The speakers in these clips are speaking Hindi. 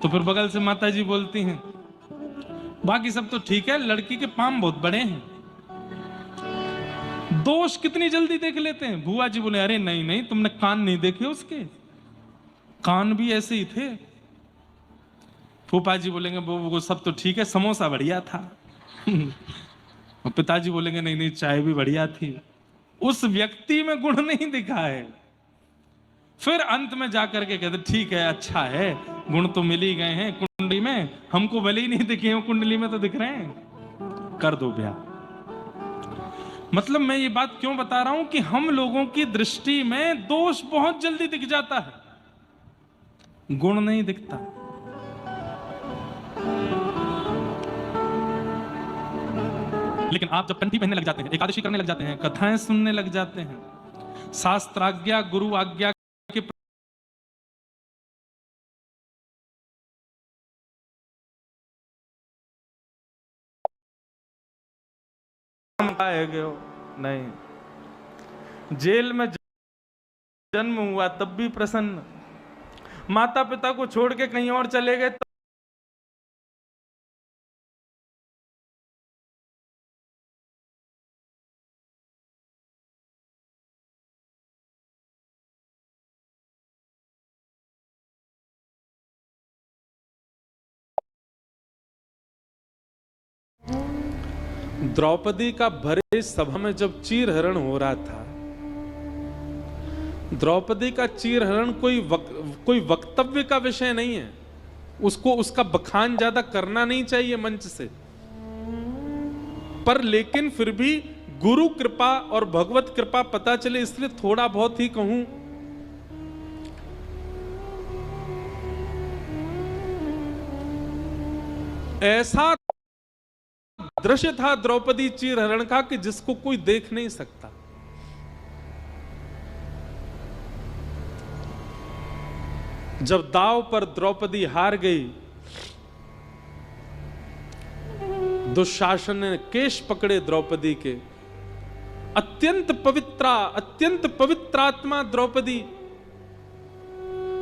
तो फिर बगल से माता जी बोलती हैं, बाकी सब तो ठीक है, लड़की के पाम बहुत बड़े हैं, दोष कितनी जल्दी देख लेते हैं। बुआ जी बोले, अरे नहीं नहीं, तुमने कान नहीं देखे उसके, कान भी ऐसे ही थे। फूफा जी बोलेंगे, वो सब तो ठीक है, समोसा बढ़िया था। और पिताजी बोलेंगे, नहीं नहीं, चाय भी बढ़िया थी। उस व्यक्ति में गुण नहीं दिखा है। फिर अंत में जाकर के कहते, ठीक है, अच्छा है, गुण तो मिल ही गए हैं कुंडली में, हमको भले ही नहीं दिखे, कुंडली में तो दिख रहे हैं, कर दो ब्याह। मतलब मैं ये बात क्यों बता रहा हूं कि हम लोगों की दृष्टि में दोष बहुत जल्दी दिख जाता है, गुण नहीं दिखता। लेकिन आप जब कंठी पहनने लग जाते हैं, एकादशी करने लग जाते हैं, कथाएं सुनने लग जाते हैं, शास्त्राज्ञा गुरु आज्ञा के नहीं, जेल में जन्म हुआ तब भी प्रसन्न, माता पिता को छोड़ के कहीं और चले गए द्रौपदी का भरे सभा में जब चीरहरण हो रहा था, द्रौपदी का चीरहरण कोई वक्तव्य का विषय नहीं है, उसको उसका बखान ज्यादा करना नहीं चाहिए मंच से, पर लेकिन फिर भी गुरु कृपा और भगवत कृपा पता चले इसलिए थोड़ा बहुत ही कहूं। ऐसा दृश्य था द्रौपदी चीरहरण का कि जिसको कोई देख नहीं सकता। जब दांव पर द्रौपदी हार गई, दुशासन ने केश पकड़े द्रौपदी के। अत्यंत पवित्रात्मा द्रौपदी,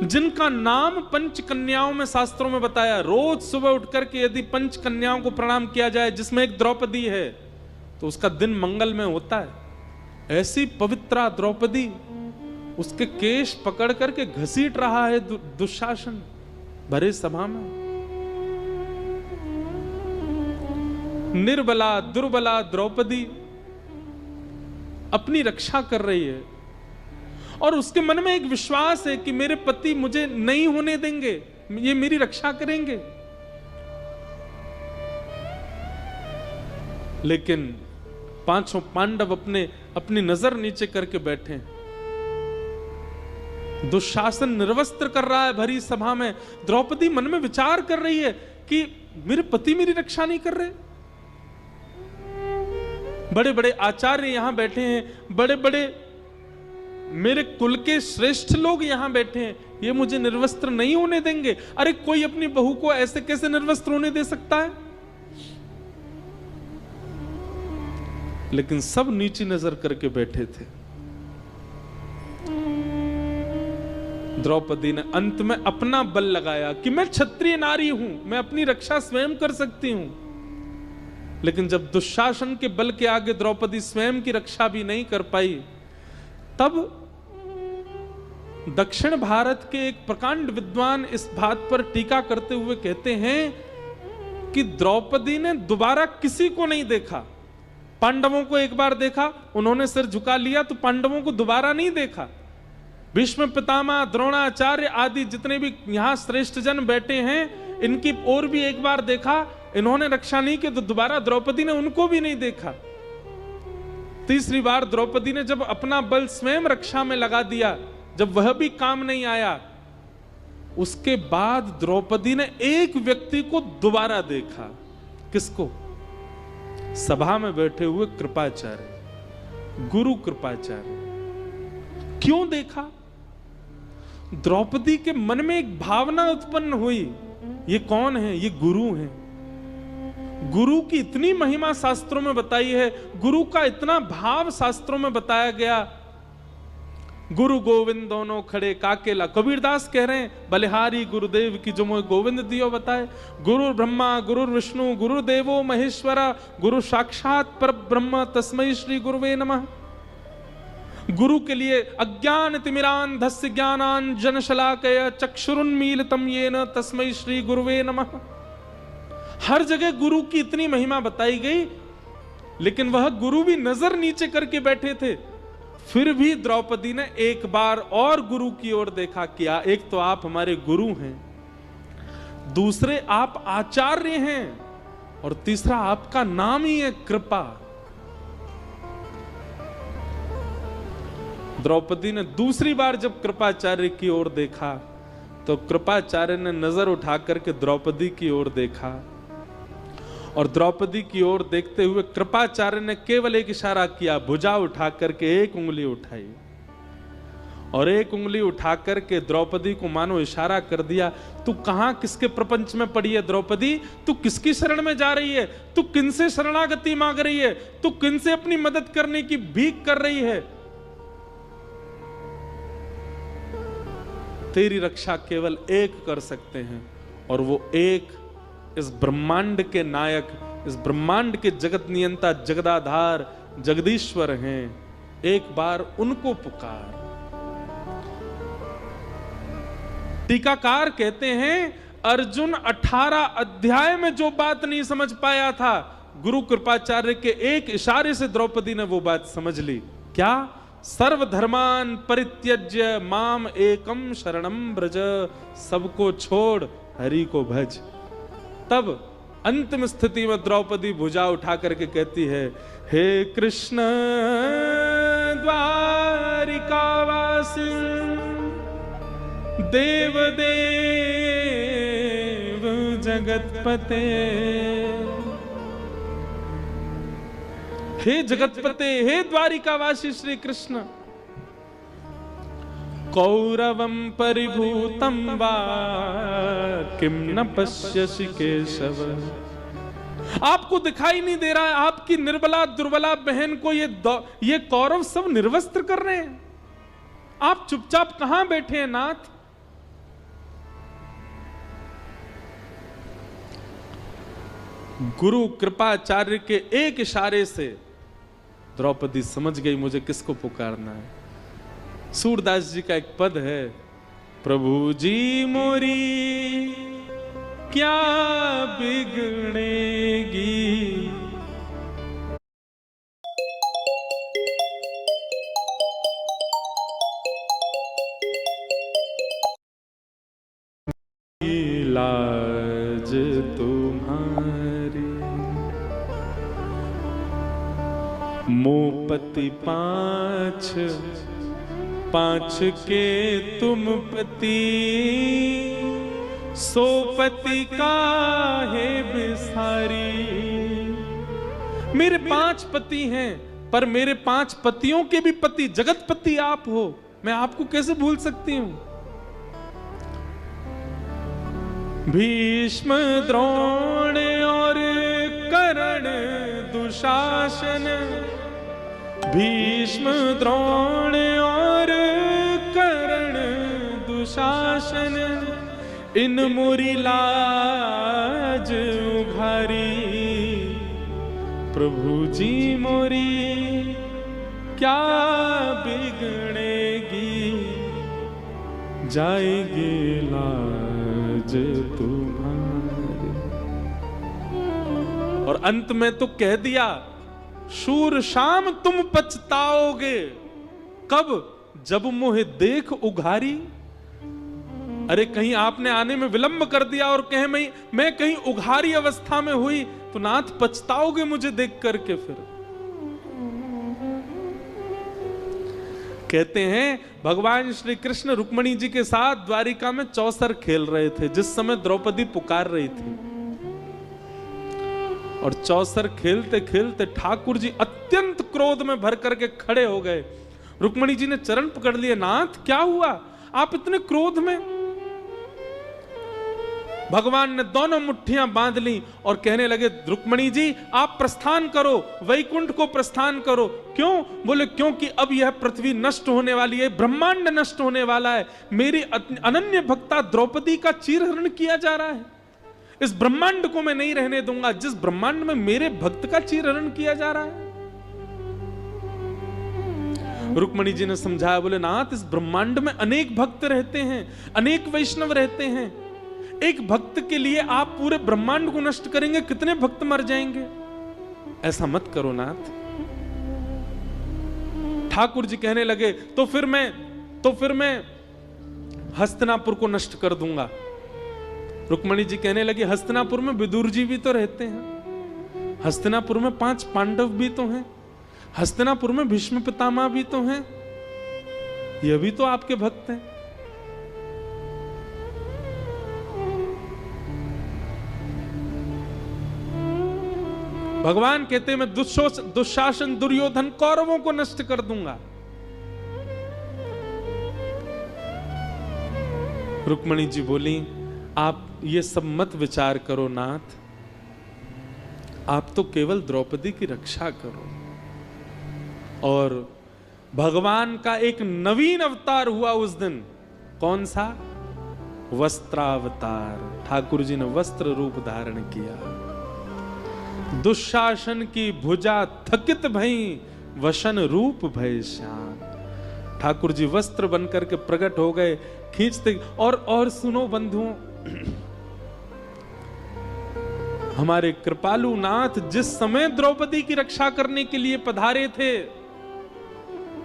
जिनका नाम पंच कन्याओं में शास्त्रों में बताया, रोज सुबह उठकर के यदि पंच कन्याओं को प्रणाम किया जाए जिसमें एक द्रौपदी है तो उसका दिन मंगल में होता है। ऐसी पवित्रा द्रौपदी, उसके केश पकड़ करके घसीट रहा है दुशासन भरे सभा में। निर्बला दुर्बला द्रौपदी अपनी रक्षा कर रही है और उसके मन में एक विश्वास है कि मेरे पति मुझे नहीं होने देंगे, ये मेरी रक्षा करेंगे। लेकिन पांचों पांडव अपनी नजर नीचे करके बैठे। दुशासन निर्वस्त्र कर रहा है भरी सभा में। द्रौपदी मन में विचार कर रही है कि मेरे पति मेरी रक्षा नहीं कर रहे। बड़े बड़े आचार्य यहां बैठे हैं, बड़े बड़े मेरे कुल के श्रेष्ठ लोग यहां बैठे हैं, ये मुझे निर्वस्त्र नहीं होने देंगे। अरे कोई अपनी बहू को ऐसे कैसे निर्वस्त्र होने दे सकता है? लेकिन सब नीची नजर करके बैठे थे। द्रौपदी ने अंत में अपना बल लगाया कि मैं क्षत्रिय नारी हूं, मैं अपनी रक्षा स्वयं कर सकती हूं। लेकिन जब दुशासन के बल के आगे द्रौपदी स्वयं की रक्षा भी नहीं कर पाई, तब दक्षिण भारत के एक प्रकांड विद्वान इस बात पर टीका करते हुए कहते हैं कि द्रौपदी ने दोबारा किसी को नहीं देखा। पांडवों को एक बार देखा, उन्होंने सिर झुका लिया, तो पांडवों को दोबारा नहीं देखा। भीष्म पितामह, द्रोणाचार्य आदि जितने भी यहां श्रेष्ठ जन बैठे हैं, इनकी ओर भी एक बार देखा, इन्होंने रक्षा नहीं की, तो दोबारा द्रौपदी ने उनको भी नहीं देखा। तीसरी बार द्रौपदी ने जब अपना बल स्वयं रक्षा में लगा दिया, जब वह भी काम नहीं आया, उसके बाद द्रौपदी ने एक व्यक्ति को दोबारा देखा। किसको? सभा में बैठे हुए कृपाचार्य, गुरु कृपाचार्य। क्यों देखा? द्रौपदी के मन में एक भावना उत्पन्न हुई, ये कौन है? ये गुरु हैं। गुरु की इतनी महिमा शास्त्रों में बताई है, गुरु का इतना भाव शास्त्रों में बताया गया। गुरु गोविंद दोनों खड़े काकेला। कबीरदास कह रहे हैं बलिहारी गुरुदेव की जो मोह गोविंद दियो बताए। गुरु ब्रह्मा गुरु विष्णु गुरु देवो महेश्वरा गुरु साक्षात पर ब्रह्म तस्मै श्री गुरुवे नमः। गुरु के लिए अज्ञान तिमिरांधस्य ज्ञानांजन शलाकया चक्षुरुन्मीलितं येन तस्मै श्री गुरुवे नमः। हर जगह गुरु की इतनी महिमा बताई गई, लेकिन वह गुरु भी नजर नीचे करके बैठे थे। फिर भी द्रौपदी ने एक बार और गुरु की ओर देखा। क्या? एक तो आप हमारे गुरु हैं, दूसरे आप आचार्य हैं, और तीसरा आपका नाम ही है कृपा। द्रौपदी ने दूसरी बार जब कृपाचार्य की ओर देखा तो कृपाचार्य ने नजर उठा करके द्रौपदी की ओर देखा, और द्रौपदी की ओर देखते हुए कृपाचार्य ने केवल एक इशारा किया, भुजा उठा करके एक उंगली उठाई, और एक उंगली उठा करके द्रौपदी को मानो इशारा कर दिया, तू कहां किसके प्रपंच में पड़ी है द्रौपदी? तू किसकी शरण में जा रही है? तू किनसे शरणागति मांग रही है? तू किनसे अपनी मदद करने की भीख कर रही है? तेरी रक्षा केवल एक कर सकते हैं, और वो एक इस ब्रह्मांड के नायक, इस ब्रह्मांड के जगत नियंता, जगदाधार, जगदीश्वर हैं। एक बार उनको पुकार। टीकाकार कहते हैं अर्जुन 18 अध्याय में जो बात नहीं समझ पाया था, गुरु कृपाचार्य के एक इशारे से द्रौपदी ने वो बात समझ ली। क्या? सर्वधर्मान परित्यज्य माम एकम शरणम ब्रज, सबको छोड़ हरि को भज। तब अंतिम स्थिति में द्रौपदी भुजा उठा करके कहती है, हे कृष्ण द्वारिकावासी देव देव जगतपते, हे जगतपते, हे द्वारिकावासी श्री कृष्ण, कौरवं परिभूतं वा किम न पश्यसि केशव। आपको दिखाई नहीं दे रहा है आपकी निर्बला दुर्बला बहन को ये कौरव सब निर्वस्त्र कर रहे हैं? आप चुपचाप कहां बैठे हैं नाथ? गुरु कृपाचार्य के एक इशारे से द्रौपदी समझ गई मुझे किसको पुकारना है। सूरदास जी का एक पद है, प्रभु जी मोरी क्या बिगड़ेगी, लाज तुम्हारी, मोपति पांच पांच के तुम पति, सोपति काहे बिसारी। मेरे 5 पति हैं, पर मेरे 5 पतियों के भी पति जगतपति आप हो, मैं आपको कैसे भूल सकती हूं। भीष्म द्रोण और कर्ण दुशासन, भीष्म द्रोण और कर्ण दुशासन, इन मोरी लाज उघारी, प्रभु जी मोरी क्या बिगड़ेगी, जाएगी लाज तुम्हारी। और अंत में तो कह दिया, शूर शाम तुम पछताओगे, कब? जब मोहे देख उघारी। अरे कहीं आपने आने में विलंब कर दिया और कहे मैं कहीं उघारी अवस्था में हुई तो नाथ पछताओगे मुझे देख करके। फिर कहते हैं भगवान श्री कृष्ण रुक्मणी जी के साथ द्वारिका में चौसर खेल रहे थे जिस समय द्रौपदी पुकार रही थी, और चौसर खेलते खेलते ठाकुर जी अत्यंत क्रोध में भर करके खड़े हो गए। रुक्मणी जी ने चरण पकड़ लिए, नाथ क्या हुआ, आप इतने क्रोध में? भगवान ने दोनों मुट्ठियां बांध ली और कहने लगे, रुक्मिणी जी आप प्रस्थान करो, वैकुंठ को प्रस्थान करो। क्यों? बोले क्योंकि अब यह पृथ्वी नष्ट होने वाली है, ब्रह्मांड नष्ट होने वाला है, मेरी अनन्य भक्ता द्रौपदी का चीरहरण किया जा रहा है, इस ब्रह्मांड को मैं नहीं रहने दूंगा जिस ब्रह्मांड में मेरे भक्त का चीरहरण किया जा रहा है। रुक्मिणी जी ने समझाया, बोले नाथ इस ब्रह्मांड में अनेक भक्त रहते हैं, अनेक वैष्णव रहते हैं, एक भक्त के लिए आप पूरे ब्रह्मांड को नष्ट करेंगे, कितने भक्त मर जाएंगे, ऐसा मत करो नाथ। ठाकुर जी कहने लगे, तो फिर मैं हस्तिनापुर को नष्ट कर दूंगा। रुक्मिणी जी कहने लगे, हस्तिनापुर में विदुर जी भी तो रहते हैं, हस्तिनापुर में 5 पांडव भी तो हैं, हस्तिनापुर में भीष्म पितामह भी तो हैं, ये भी तो आपके भक्त हैं। भगवान कहते मैं दुशासन दुर्योधन कौरवों को नष्ट कर दूंगा। रुक्मिणी जी बोली, आप ये सब मत विचार करो नाथ, आप तो केवल द्रौपदी की रक्षा करो। और भगवान का एक नवीन अवतार हुआ उस दिन, कौन सा? वस्त्रावतार। ठाकुर जी ने वस्त्र रूप धारण किया। दुशासन की भुजा थकित भई, वशन रूप भय श्याम। ठाकुर जी वस्त्र बनकर के प्रकट हो गए, खींचते। और सुनो बंधुओं, हमारे कृपालु नाथ जिस समय द्रौपदी की रक्षा करने के लिए पधारे थे,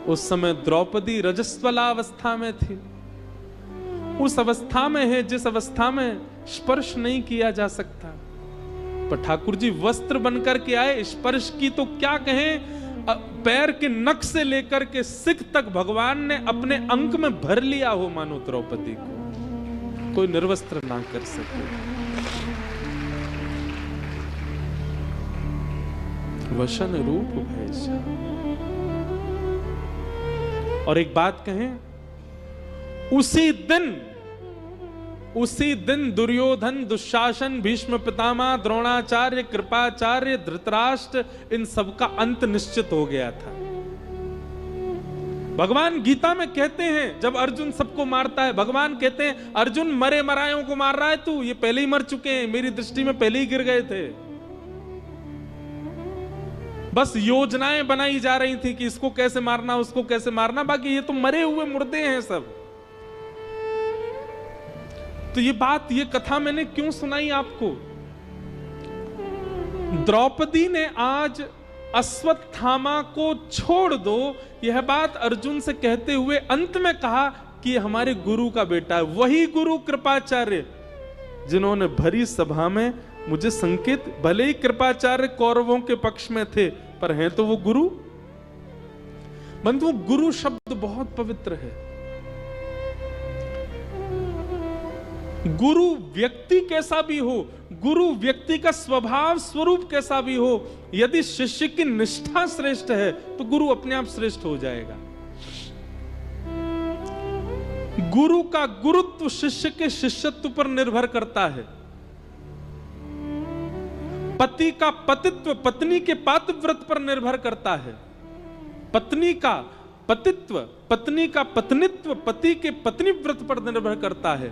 उस समय द्रौपदी रजस्वलावस्था में थी, उस अवस्था में है जिस अवस्था में स्पर्श नहीं किया जा सकता। पर ठाकुर जी वस्त्र बनकर के आए, स्पर्श की तो क्या कहें, पैर के नख से लेकर के सिख तक भगवान ने अपने अंक में भर लिया हो, मानो द्रौपदी को कोई निर्वस्त्र ना कर सके। वशन रूप भैसा। और एक बात कहें, उसी दिन दुर्योधन, दुशासन, भीष्म पितामह, द्रोणाचार्य, कृपाचार्य, धृतराष्ट्र, इन सबका अंत निश्चित हो गया था। भगवान गीता में कहते हैं, जब अर्जुन सबको मारता है, भगवान कहते हैं अर्जुन मरे मरायों को मार रहा है तू, ये पहले ही मर चुके हैं, मेरी दृष्टि में पहले ही गिर गए थे, बस योजनाएं बनाई जा रही थी कि इसको कैसे मारना, उसको कैसे मारना, बाकी ये तो मरे हुए मुर्दे हैं सब। तो ये बात, ये कथा मैंने क्यों सुनाई आपको? द्रौपदी ने आज अश्वत्थामा को छोड़ दो, यह बात अर्जुन से कहते हुए अंत में कहा कि हमारे गुरु का बेटा है, वही गुरु कृपाचार्य जिन्होंने भरी सभा में मुझे संकेत, भले ही कृपाचार्य कौरवों के पक्ष में थे, पर हैं तो वो गुरु। बंधु, गुरु शब्द बहुत पवित्र है। गुरु व्यक्ति कैसा भी हो, गुरु व्यक्ति का स्वभाव स्वरूप कैसा भी हो, यदि शिष्य की निष्ठा श्रेष्ठ है तो गुरु अपने आप श्रेष्ठ हो जाएगा। गुरु का गुरुत्व शिष्य के शिष्यत्व पर निर्भर करता है। पति का पतित्व पत्नी के पातिव्रत पर निर्भर करता है। पत्नी का पतित्व, पत्नी का पत्नित्व पति के पत्नीव्रत पर निर्भर करता है।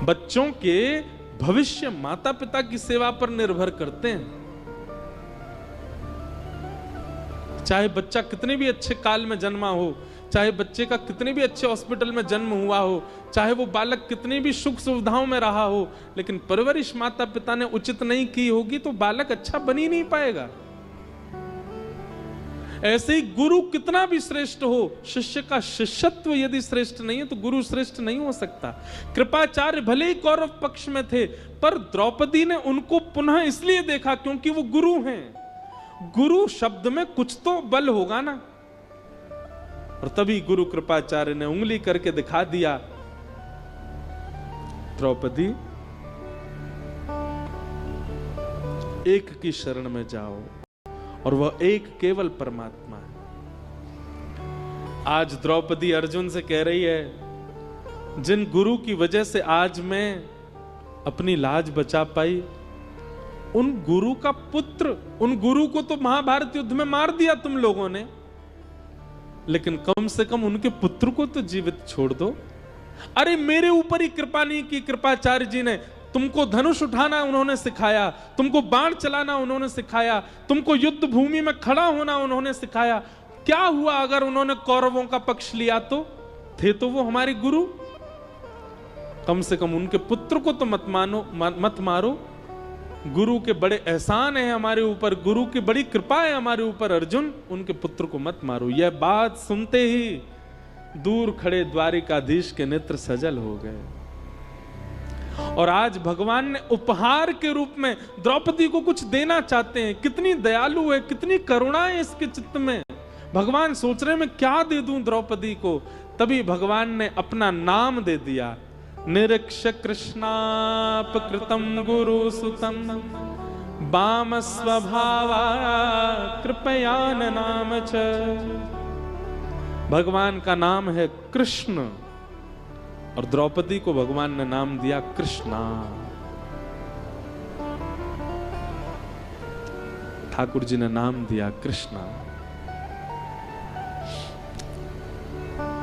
बच्चों के भविष्य माता पिता की सेवा पर निर्भर करते हैं। चाहे बच्चा कितने भी अच्छे काल में जन्मा हो, चाहे बच्चे का कितने भी अच्छे हॉस्पिटल में जन्म हुआ हो, चाहे वो बालक कितनी भी सुख सुविधाओं में रहा हो, लेकिन परवरिश माता पिता ने उचित नहीं की होगी तो बालक अच्छा बन ही नहीं पाएगा। ऐसे ही गुरु कितना भी श्रेष्ठ हो, शिष्य का शिष्यत्व यदि श्रेष्ठ नहीं है तो गुरु श्रेष्ठ नहीं हो सकता। कृपाचार्य भले ही कौरव पक्ष में थे, पर द्रौपदी ने उनको पुनः इसलिए देखा क्योंकि वो गुरु हैं। गुरु शब्द में कुछ तो बल होगा ना। और तभी गुरु कृपाचार्य ने उंगली करके दिखा दिया, द्रौपदी एक की शरण में जाओ, और वह एक केवल परमात्मा है। आज द्रौपदी अर्जुन से कह रही है, जिन गुरु की वजह से आज मैं अपनी लाज बचा पाई, उन गुरु का पुत्र, उन गुरु को तो महाभारत युद्ध में मार दिया तुम लोगों ने, लेकिन कम से कम उनके पुत्र को तो जीवित छोड़ दो। अरे मेरे ऊपर ही कृपा नहीं की कृपाचार्य जी ने, तुमको धनुष उठाना उन्होंने सिखाया, तुमको बाण चलाना उन्होंने सिखाया, तुमको युद्ध भूमि में खड़ा होना उन्होंने सिखाया। क्या हुआ अगर उन्होंने कौरवों का पक्ष लिया? तो थे तो वो हमारे गुरु, कम से कम उनके पुत्र को तो मत मारो। गुरु के बड़े एहसान है हमारे ऊपर, गुरु की बड़ी कृपा है हमारे ऊपर अर्जुन, उनके पुत्र को मत मारो। यह बात सुनते ही दूर खड़े द्वारिकाधीश के नेत्र सजल हो गए। और आज भगवान ने उपहार के रूप में द्रौपदी को कुछ देना चाहते हैं। कितनी दयालु है, कितनी करुणा है इसके चित्त में। भगवान सोच रहे मैं क्या दे दूं द्रौपदी को, तभी भगवान ने अपना नाम दे दिया। निरीक्ष कृष्णापकृतं गुरुसुतं वाम स्वभावा कृपयान नाम च। भगवान का नाम है कृष्ण और द्रौपदी को भगवान ने नाम दिया कृष्णा। ठाकुर जी ने नाम दिया कृष्णा।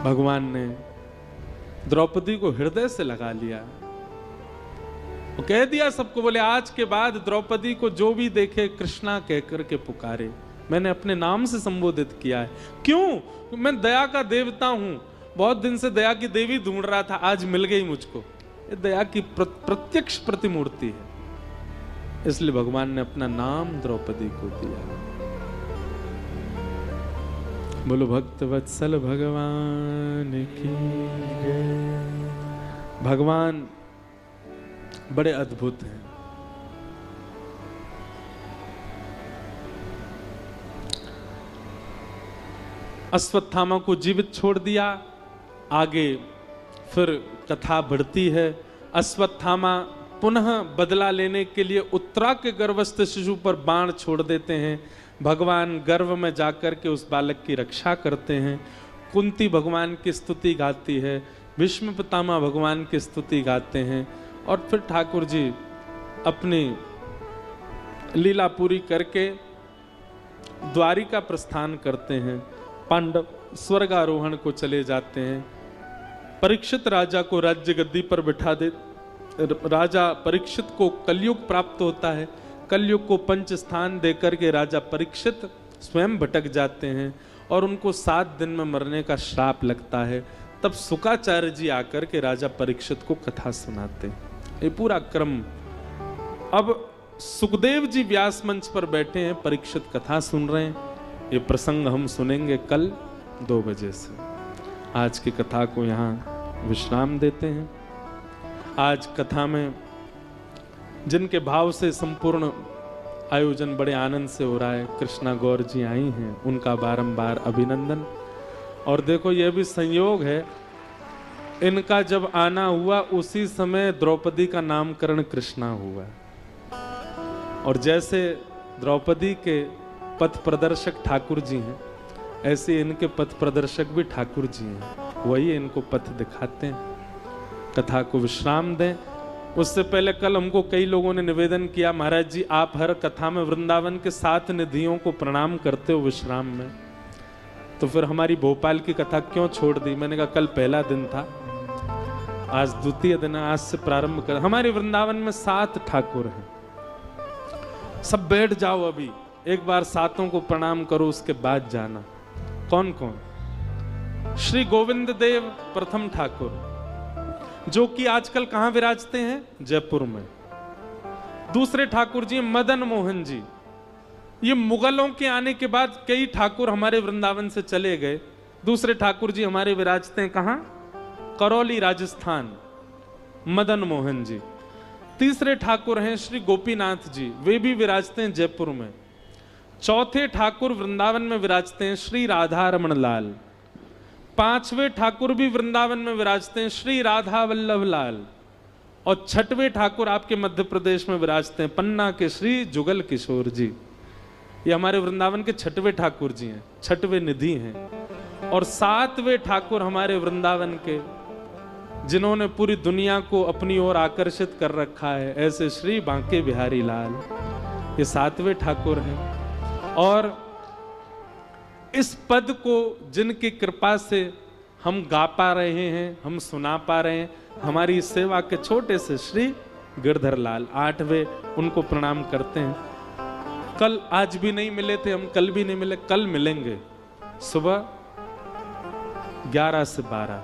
भगवान ने द्रौपदी को हृदय से लगा लिया। वो कह दिया सबको, बोले आज के बाद द्रौपदी को जो भी देखे कृष्णा कहकर के पुकारे। मैंने अपने नाम से संबोधित किया है। क्यों? मैं दया का देवता हूं, बहुत दिन से दया की देवी ढूंढ रहा था, आज मिल गई मुझको। ये दया की प्रत्यक्ष प्रतिमूर्ति है, इसलिए भगवान ने अपना नाम द्रौपदी को दिया। बोलो भक्त वत्सल भगवान की जय। भगवान बड़े अद्भुत हैं। अश्वत्थामा को जीवित छोड़ दिया। आगे फिर कथा बढ़ती है। अश्वत्थामा पुनः बदला लेने के लिए उत्तरा के गर्भस्थ शिशु पर बाण छोड़ देते हैं। भगवान गर्भ में जाकर के उस बालक की रक्षा करते हैं। कुंती भगवान की स्तुति गाती है, भीष्म पितामह भगवान की स्तुति गाते हैं और फिर ठाकुर जी अपनी लीला पूरी करके द्वारिका प्रस्थान करते हैं। पांडव स्वर्गारोहण को चले जाते हैं। परीक्षित राजा को राज्य गद्दी पर बिठा दे। राजा परीक्षित को कलयुग प्राप्त होता है। कलयुग को पंच स्थान देकर के राजा परीक्षित स्वयं भटक जाते हैं और उनको 7 दिन में मरने का श्राप लगता है। तब शुकाचार्य जी आकर के राजा परीक्षित को कथा सुनाते हैं। ये पूरा क्रम। अब सुखदेव जी व्यास मंच पर बैठे हैं, परीक्षित कथा सुन रहे हैं। ये प्रसंग हम सुनेंगे कल 2 बजे से। आज की कथा को यहाँ विश्राम देते हैं। आज कथा में जिनके भाव से संपूर्ण आयोजन बड़े आनंद से हो रहा है, कृष्णा गौर जी आई हैं, उनका बारंबार अभिनंदन। और देखो ये भी संयोग है, इनका जब आना हुआ उसी समय द्रौपदी का नामकरण कृष्णा हुआ। और जैसे द्रौपदी के पथ प्रदर्शक ठाकुर जी हैं, ऐसे इनके पथ प्रदर्शक भी ठाकुर जी हैं। वही इनको पथ दिखाते हैं। कथा को विश्राम दें। उससे पहले कल हमको कई लोगों ने निवेदन किया, महाराज जी आप हर कथा में वृंदावन के 7 निधियों को प्रणाम करते हो विश्राम में, तो फिर हमारी भोपाल की कथा क्यों छोड़ दी? मैंने कहा कल पहला दिन था, आज द्वितीय दिन, आज से प्रारंभ कर। हमारे वृंदावन में 7 ठाकुर हैं। सब बैठ जाओ, अभी एक बार 7 को प्रणाम करो, उसके बाद जाना। कौन कौन? श्री गोविंद देव प्रथम ठाकुर, जो कि आजकल कहां विराजते हैं? जयपुर में। दूसरे ठाकुर जी मदन मोहन जी। ये मुगलों के आने के बाद कई ठाकुर हमारे वृंदावन से चले गए। दूसरे ठाकुर जी हमारे विराजते हैं कहां? करौली राजस्थान, मदन मोहन जी। तीसरे ठाकुर हैं श्री गोपीनाथ जी, वे भी विराजते हैं जयपुर में। चौथे ठाकुर वृंदावन में विराजते हैं श्री राधा रमण लाल। 5वें ठाकुर भी वृंदावन में विराजते हैं श्री राधा वल्लभ लाल। और 6वें ठाकुर आपके मध्य प्रदेश में विराजते हैं पन्ना के श्री जुगल किशोर जी। ये हमारे वृंदावन के 6वें ठाकुर जी हैं, 6वें निधि हैं। और 7वें ठाकुर हमारे वृंदावन के, जिन्होंने पूरी दुनिया को अपनी ओर आकर्षित कर रखा है, ऐसे श्री बांके बिहारी लाल, ये 7वें ठाकुर हैं। और इस पद को जिनकी कृपा से हम गा पा रहे हैं, हम सुना पा रहे हैं, हमारी सेवा के छोटे से श्री गिरधर लाल 8वें, उनको प्रणाम करते हैं। कल आज भी नहीं मिले थे हम, कल भी नहीं मिले, कल मिलेंगे सुबह 11 से 12,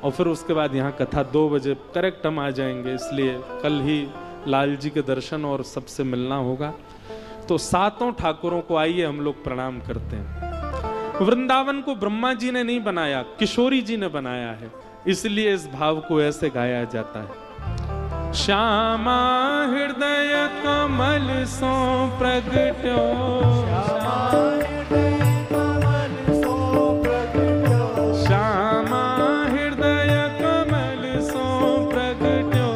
और फिर उसके बाद यहाँ कथा 2 बजे करेक्ट हम आ जाएंगे, इसलिए कल ही लाल जी के दर्शन और सबसे मिलना होगा। तो 7 ठाकुरों को आइए हम लोग प्रणाम करते हैं। वृंदावन को ब्रह्मा जी ने नहीं बनाया, किशोरी जी ने बनाया है, इसलिए इस भाव को ऐसे गाया जाता है। श्यामा हृदय कमल सो प्रगट्यो, श्यामा हृदय कमल सो प्रगट्यो,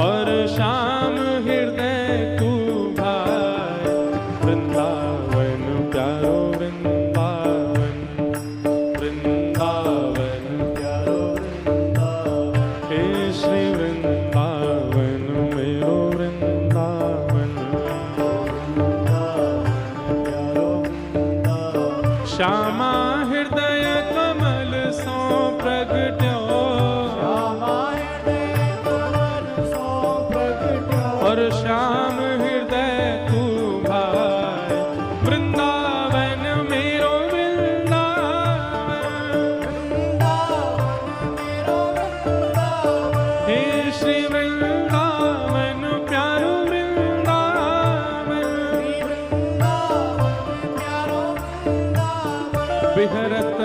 और श्याम हृदय तू भाई, वृंदावन प्यारो वृंदावन, वृंदावन प्यारो वृंदावन, हे श्री वृंदावन मेरो वृंदावन, श्यामा हृदय कमल सो प्रगट्यो, और श्याम हृदय तू भाई, वृंदावन मेरो वृंदावन, हे श्री वृंदावन प्यारो वृंदावन, बिहरत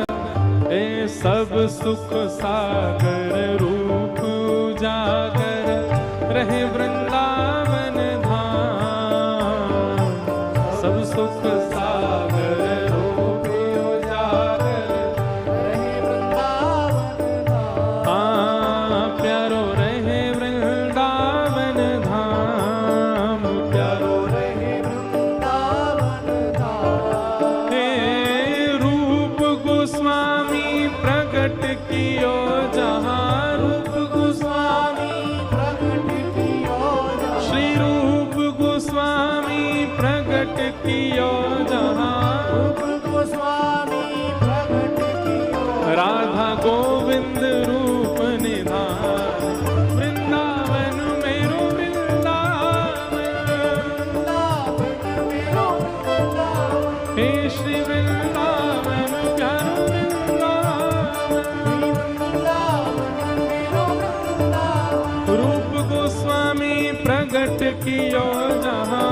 ए सब सुख सागर रूप उजागर, रहे वृंदावन धाम, सब सुख सागर रूप उजागर, रहे वृंदावन धाम, हाँ प्यारो रहे वृंदावन धाम, प्यारो रहे वृंदावन धाम, हे रूप गोस्वामी प्रगट कियो जहाँ, रूप गोस्वामी प्रगट कियो जहाँ, श्री रूप गोस्वामी प्रगट कियो जहाँ, रूप गोस्वामी प्रगट कियो, राधा गोविंद रूप निधान, वृंदावन मेरो वृंदावन, मेरो वृंदावन, हे श्री वृंदावन प्यारो रूप गोस्वामी प्रगट कियो जहाँ,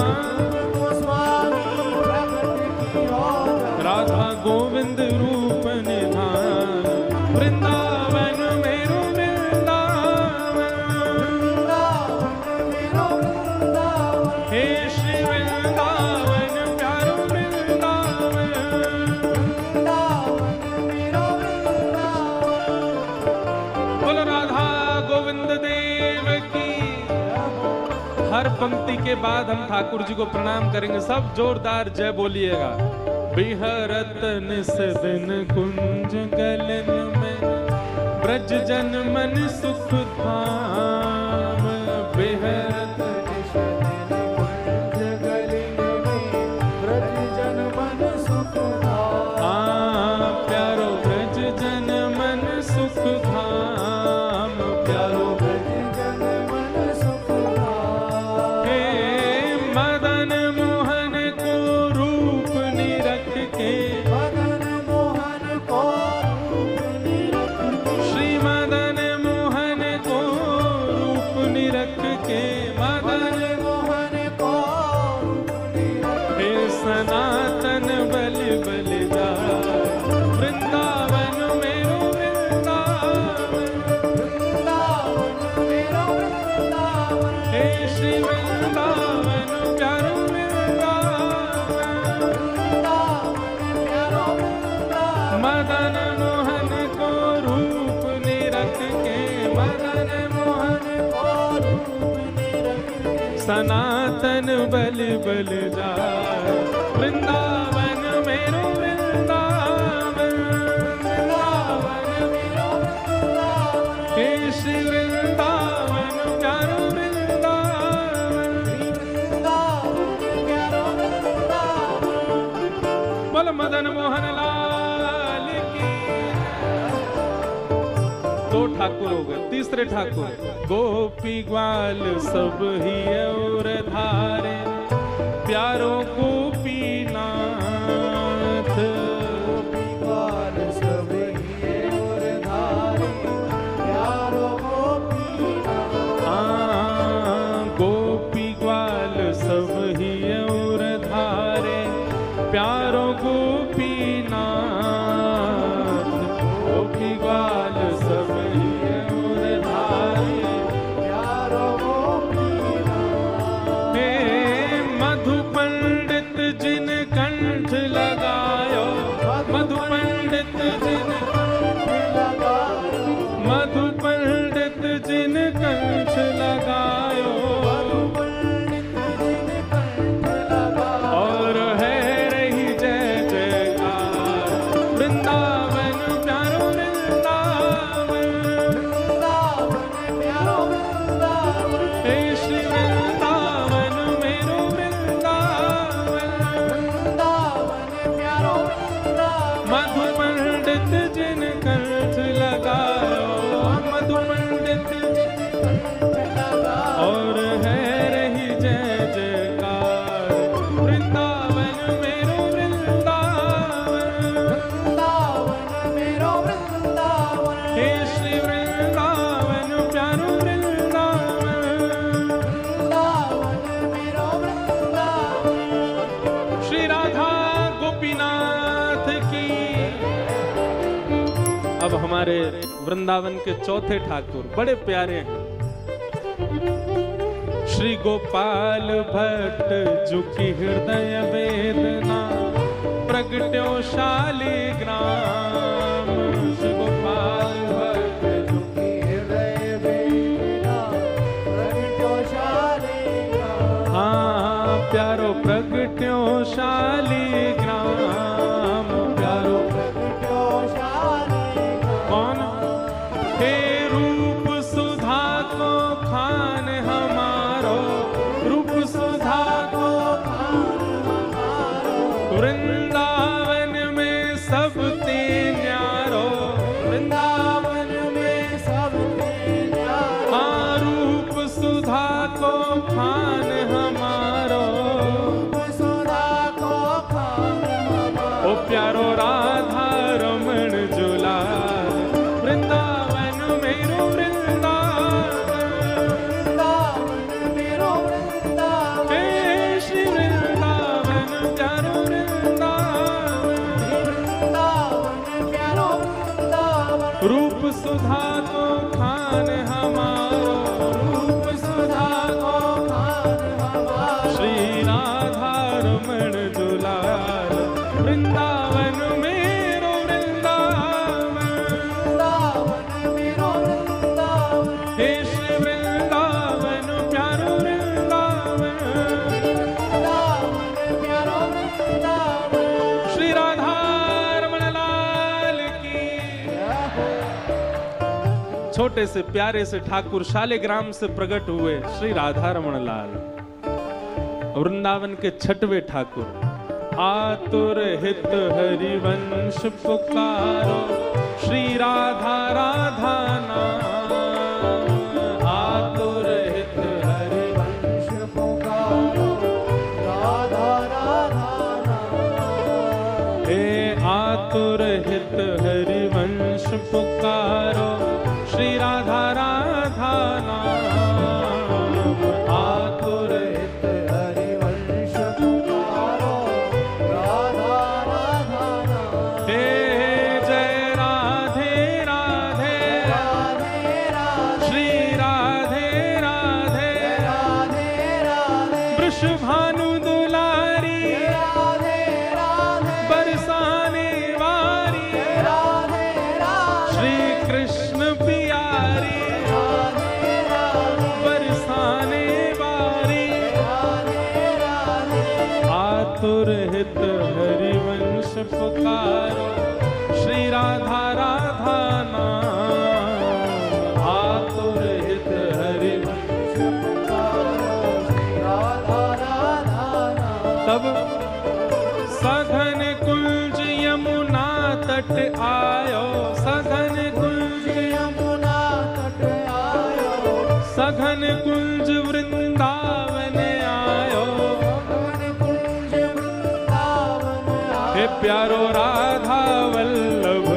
राधा गोविंद रूप निधान, वृंदावन मेरो वृंदावन, हे श्री वृंदावन प्यारो वृंदावन, बोलो राधा गोविंद देव की। हर पंक्ति के बाद हम ठाकुर जी को प्रणाम करेंगे, सब जोरदार जय बोलिएगा। बिहरत निस दिन कुंज गलन में, ब्रज जन मन सुख धाम, बिहरत निस दिन कुंज गलन में, ब्रज जन मन सुख धाम, प्यारो ब्रज जन मन सुख धाम, प्यारो ब्रज जन मन सुख धाम, हे मदन मोहन को रूप निरख के, मदन मोहन को रूप निरख के, श्री मदन मोहन को रूप निरख के, मदन मोहन को रूप निरख, हे सनातन बलि बलि जाए, वृंदावन मेरो वृंदावन, वृंदावन मेरो वृंदावन, हे श्री वृंदावन प्यारो वृंदावन, वृंदावन प्यारो वृंदावन, मदन मोहन को रूप निरख के, मदन मोहन को रूप निरख के, सनातन मन बल बल जाए। वृंदावन मेरो वृंदावन, वृंदावन मेरो वृंदावन, हे श्री वृंदावन प्यारो वृंदावन, बोल मदन मोहन लाल की। दो ठाकुर हो गए, तीसरे ठाकुर गोपी ग्वाल सब ही और धारे, प्यारो गोपीनाथ, गोपी ग्वाल सब ही और धारे, प्यारो गोपीनाथ। गोपी ग्वाल सब ही और धारे, प्यारो गोपीनाथ, गोपी ग्वाल सब ही और धारे, प्यारो गोपीनाथ। हे मधु पंडित जिन कंठ लगायो, मधु पंडित जिन मधु पंडित जिन कंठ लगायो, और है रही जय जयकार। वृंदावन प्यारो वृंदावन, हे श्री वृंदावन मेरो वृंदावन, मधु पंडित जिन कंठ लगायो, मधु पंडित और है रही जय जयकार। वृंदावन मेरो वृंदावन, हे श्री वृंदावन प्यारो वृंदावन, श्री राधा गोपीनाथ की। अब हमारे वृंदावन के चौथे ठाकुर बड़े प्यारे हैं, श्री गोपाल भट्ट जुकी हृदय वेदना, प्रगट्यो शालिग्राम। श्री गोपाल भट्ट जुकी हृदय वेदना, प्रगट्यो शालिग्राम। हाँ प्यारो प्रगट्यो शालिग्राम, प्यारो प्रगट्यो शालिग्राम। कौन? हे रूप सुधा को खान हमारो, रूप सुधा को वृंदावन में सब ते न्यारो, वृंदावन में सब ते न्यारो। हाँ रूप सुधा को खान हमारो, ओ प्यारो राधा रमण जुला। वृंदावन मेरो वृंदावन, हे श्री वृंदावन प्यारो वृंदावन, रूप सुधा को खान हमारो, रूप सुधा को खान हमारो, श्री राधा रमण दुलार। वृंदावन मेरो वृंदावन, हे श्री वृंदावन प्यारो वृंदावन, श्री राधा रमण लाल की। छोटे से प्यारे से ठाकुर शालिग्राम से प्रकट हुए श्री राधा रमण लाल। वृंदावन के छठवें ठाकुर आतुर हित हरिवंश पुकारो, श्री राधा राधा नाम। आतुर हित हरिवंश पुकारो, राधा राधा नाम। हे आतुर हित हरिवंश पुकारो, श्री राधा राधा नाम। आतुर हित हरिवंश पुकारो, राधा राधा नाम। हे जय राधे राधे, राधे राधे, श्री राधे राधे, राधे राधे, वृषभानु दुलारी, राधे राधे, बरसाने वारी, राधे राधे, श्री पुकारो, श्री राधा राधा नाम, आतुर हित हरिवंश पुकारो, श्री राधा राधा नाम। तब सघन कुंज यमुना तट आयो, सघन कुंज यमुना तट आयो, सघन कुंज वृंदावन आयो, सघन कुंज वृंदावन आयो। हे प्यारो राधा वल्लभ